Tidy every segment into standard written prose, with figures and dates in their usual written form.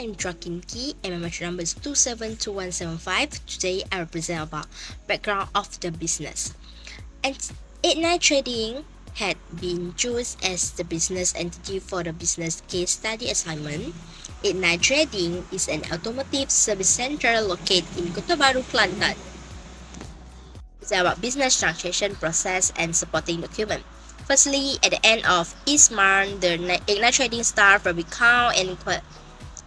name is Kinki and my metric number is 272175. Today I represent about background of the business. And 89 Trading had been chosen as the business entity for the business case study assignment. 89 Trading is an automotive service center located in Kota Baru, Kelantan. It's about business transaction process and supporting document. Firstly, at the end of each month, the 89 Trading staff will be count and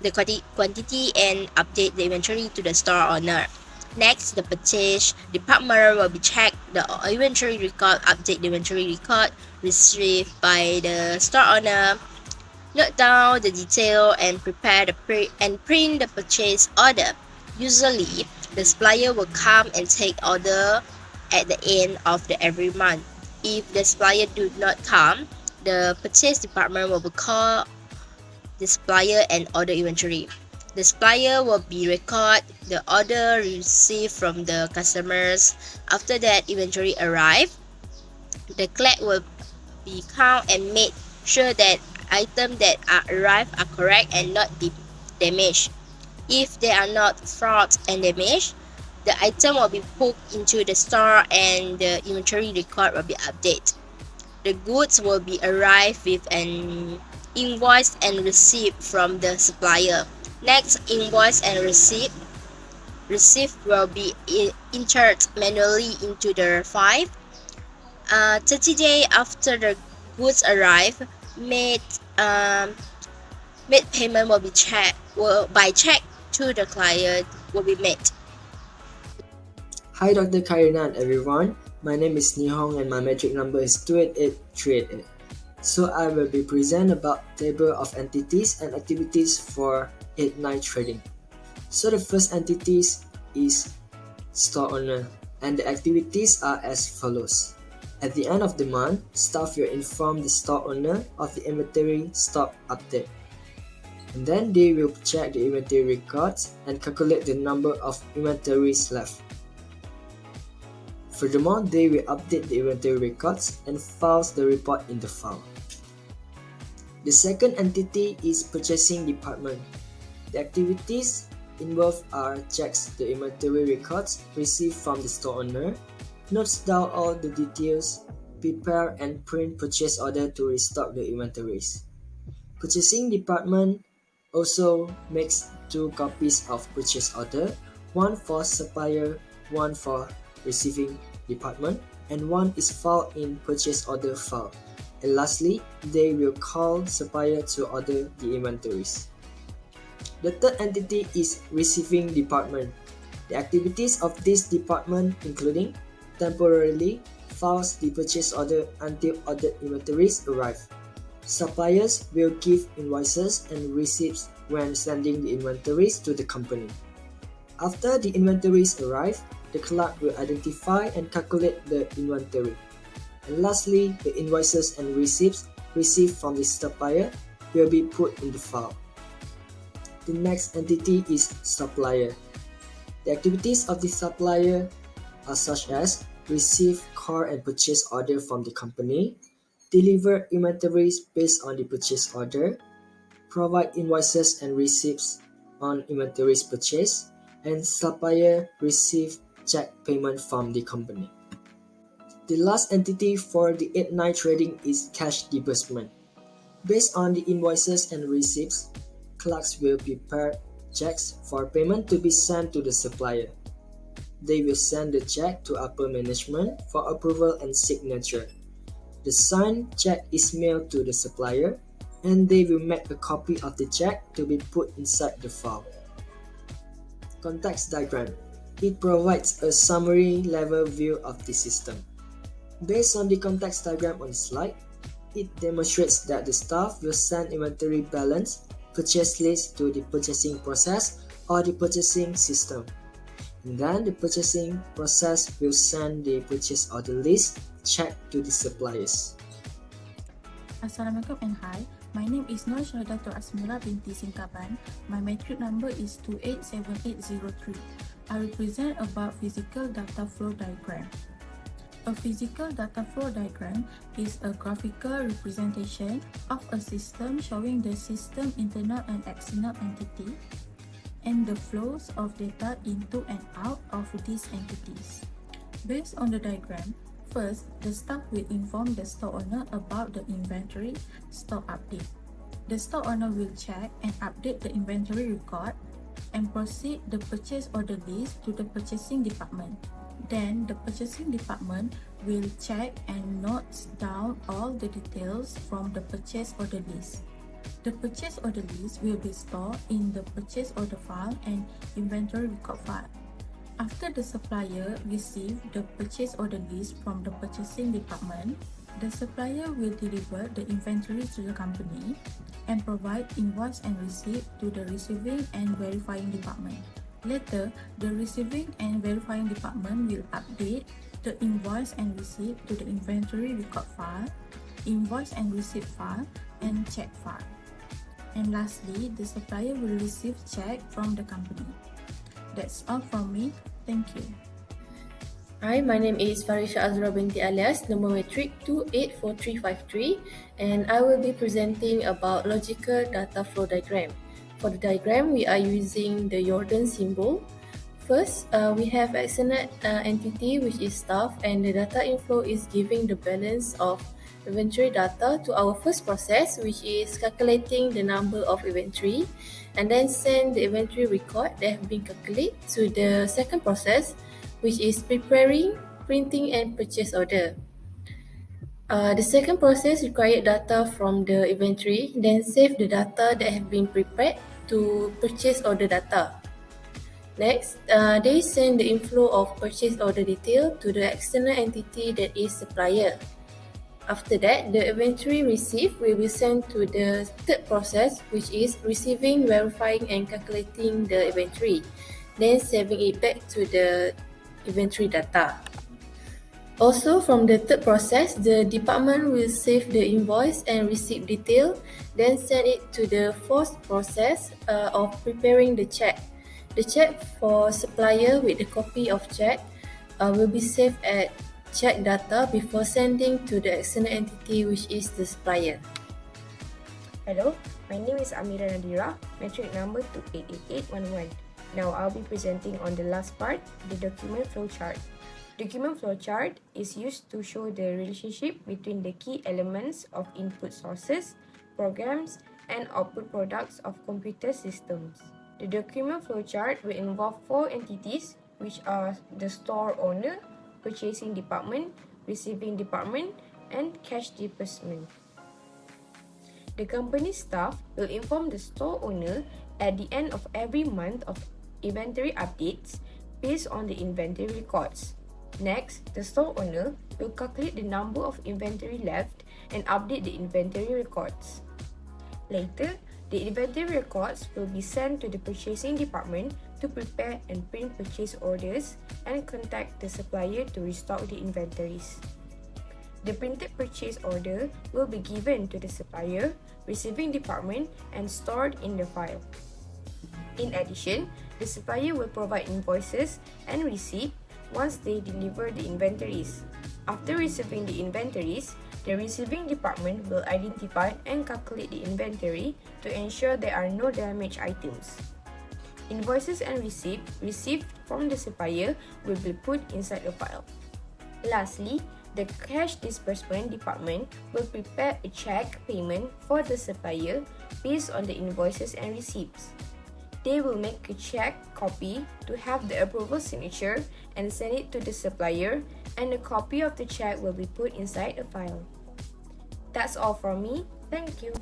the quantity and update the inventory to the store owner. Next, the purchase department will be checked the inventory record, update the inventory record received by the store owner, note down the detail and prepare the print the purchase order. Usually, the supplier will come and take order at the end of every month. If the supplier do not come, the purchase department will call the supplier and order inventory. The supplier will be record the order received from the customers. After that inventory arrive, the clerk will be count and make sure that items that are arrived are correct and not damaged. If they are not fraud and damaged, the item will be put into the store and the inventory record will be updated. The goods will be arrived with an invoice and receipt from the supplier. Next, invoice and receipt will be entered manually into the file. 30 days after the goods arrive, made payment will be by check to the client will be made. Hi Dr. KHAIRINA and everyone, my name is NIHOONG and my metric number is 288388. So I will be present about table of entities and activities for 89 Trading. So the first entities is store owner and the activities are as follows. At the end of the month, staff will inform the store owner of the inventory stock update. And then they will check the inventory records and calculate the number of inventories left. Furthermore, they will update the inventory records and files the report in the file. The second entity is purchasing department. The activities involved are checks the inventory records received from the store owner, notes down all the details, prepare and print purchase order to restock the inventories. Purchasing department also makes 2 copies of purchase order, one for supplier, one for receiving department, and one is filed in purchase order file. And lastly, they will call supplier to order the inventories. The third entity is receiving department. The activities of this department including temporarily files the purchase order until ordered inventories arrive. Suppliers will give invoices and receipts when sending the inventories to the company. After the inventories arrive, the clerk will identify and calculate the inventory. And lastly, the invoices and receipts received from the supplier will be put in the file. The next entity is supplier. The activities of the supplier are such as receive, call and purchase order from the company, deliver inventories based on the purchase order, provide invoices and receipts on inventories purchased, and supplier receive check payment from the company. The last entity for the 89 Trading is cash disbursement. Based on the invoices and receipts, clerks will prepare checks for payment to be sent to the supplier. They will send the check to upper management for approval and signature. The signed check is mailed to the supplier and they will make a copy of the check to be put inside the file. Context diagram. It provides a summary level view of the system. Based on the context diagram on the slide, it demonstrates that the staff will send inventory balance, purchase list to the purchasing process or the purchasing system. And then the purchasing process will send the purchase order list check to the suppliers. Assalamualaikum and hi. My name is SYAHIDATUL BINTI SINGKABAN. My metric number is 287803. I represent about physical data flow diagram. A physical data flow diagram is a graphical representation of a system showing the system internal and external entity and the flows of data into and out of these entities. Based on the diagram, first, the staff will inform the store owner about the inventory stock update. The store owner will check and update the inventory record and proceed the purchase order list to the purchasing department. Then, the purchasing department will check and note down all the details from the purchase order list. The purchase order list will be stored in the purchase order file and inventory record file. After the supplier receives the purchase order list from the purchasing department, the supplier will deliver the inventory to the company and provide invoice and receipt to the receiving and verifying department. Later, the receiving and verifying department will update the invoice and receipt to the inventory record file, invoice and receipt file, and check file. And lastly, the supplier will receive check from the company. That's all from me. Thank you. Hi, my name is Farisha AZRA BINTI ALIAS, number matric 284353, and I will be presenting about logical data flow diagram. For the diagram, we are using the Jordan symbol. First, we have external entity, which is staff, and the data inflow is giving the balance of inventory data to our first process, which is calculating the number of inventory, and then send the inventory record that have been calculated to the second process, which is preparing, printing, and purchase order. The second process required data from the inventory, then save the data that have been prepared to purchase order data. Next, they send the inflow of purchase order detail to the external entity that is supplier. After that, the inventory received will be sent to the third process, which is receiving, verifying, and calculating the inventory, then saving it back to the inventory data. Also, from the third process, the department will save the invoice and receipt detail, then send it to the fourth process of preparing the check. The check for supplier with the copy of check will be saved at check data before sending to the external entity, which is the supplier. Hello, my name is AMIRA NADHIRAH, metric number 288811. Now I'll be presenting on the last part, the document flowchart. Document flowchart is used to show the relationship between the key elements of input sources, programs, and output products of computer systems. The document flowchart will involve 4 entities, which are the store owner, purchasing department, receiving department, and cash disbursement. The company staff will inform the store owner at the end of every month of inventory updates based on the inventory records. Next, the store owner will calculate the number of inventory left and update the inventory records. Later, the inventory records will be sent to the purchasing department to prepare and print purchase orders and contact the supplier to restock the inventories. The printed purchase order will be given to the supplier, receiving department, and stored in the file. In addition, the supplier will provide invoices and receipt once they deliver the inventories. After receiving the inventories, the receiving department will identify and calculate the inventory to ensure there are no damaged items. Invoices and receipts received from the supplier will be put inside a file. Lastly, the cash disbursement department will prepare a check payment for the supplier based on the invoices and receipts. They will make a check copy to have the approval signature and send it to the supplier, and a copy of the check will be put inside a file. That's all from me. Thank you.